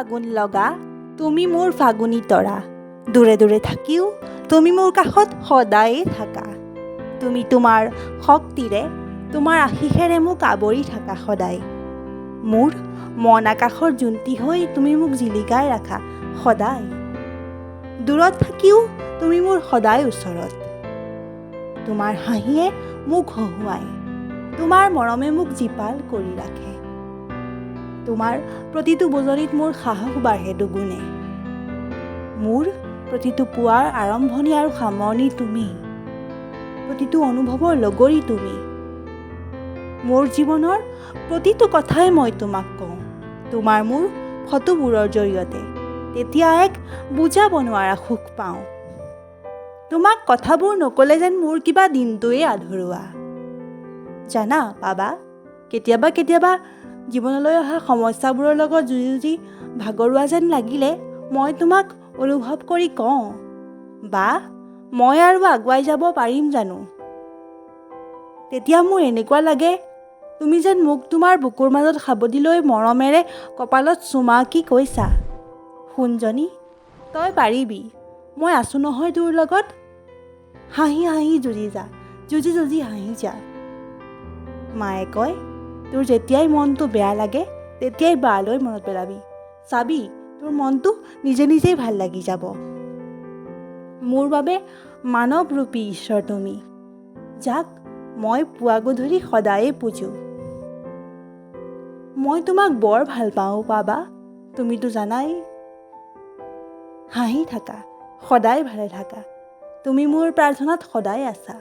ফাগুন লগা তুমি মোৰ ফাগুনী তৰা, দূৰে দূৰে থাকিও তুমি মোৰ কাষত সদায়ে থাকা। তুমি তোমাৰ শক্তিৰে, তোমাৰ আশীষেৰে মোক আৱৰি থাকা সদায়। মোৰ মন আকাশৰ জোনটি হৈ তুমি মোক জিলিকাই ৰাখা সদায়। দূৰত থাকিও তুমি মোৰ সদায় ওচৰত। তোমাৰ হাঁহিয়ে মোক হহুৱাই, তোমাৰ মৰমে মোক জীপাল কৰি ৰাখে। তোমাৰ প্ৰতিটো বজনিত মোৰ সাহস বাঢ়ে দুগুণে। মোৰ প্ৰতিটো পুৱাৰ আৰম্ভণি আৰু সামৰণি তুমি, প্ৰতিটো অনুভৱৰ লগৰী তুমি। মোৰ জীৱনৰ প্ৰতিটো কথাই মই তোমাক কওঁ, তোমাৰ মোৰ ফটোবোৰৰ জৰিয়তে, তেতিয়া এক বুজাব নোৱাৰা সুখ পাওঁ। তোমাক কথাবোৰ নক'লে যেন মোৰ কিবা দিনটোৱে আধৰুৱা। জানা বাবা, কেতিয়াবা কেতিয়াবা জীৱনলৈ অহা সমস্যাবোৰৰ লগত যুঁজি ভাগৰুৱা যেন লাগিলে মই তোমাক অনুভৱ কৰি কওঁ, বা মই আৰু আগুৱাই যাব পাৰিম জানো? তেতিয়া মোৰ এনেকুৱা লাগে তুমি যেন মোক তোমাৰ বুকুৰ মাজত সাৱটি লৈ মৰমেৰে কপালত চুমা কি কৈছা, সোণজনী তই পাৰিবি, মই আছোঁ নহয় তোৰ লগত। হাঁহি হাঁহি যুঁজি যা, যুঁজি যুঁজি হাঁহি যা। মায়ে কয় তোৰ যেতিয়াই মনটো বেয়া লাগে তেতিয়াই বালৈ মনত পেলাবি, চাবি তোৰ মনটো নিজে নিজেই ভাল লাগি যাব। মোৰ বাবে মানৱ ৰূপী ঈশ্বৰ তুমি, যাক মই পুৱা গধূলি সদায়ে পূজো। মই তোমাক বৰ ভাল পাওঁ বাবা, তুমিতো জানাই। হাঁহি থাকা, সদায় ভালে থাকা, তুমি মোৰ প্ৰাৰ্থনাত সদায় আছা।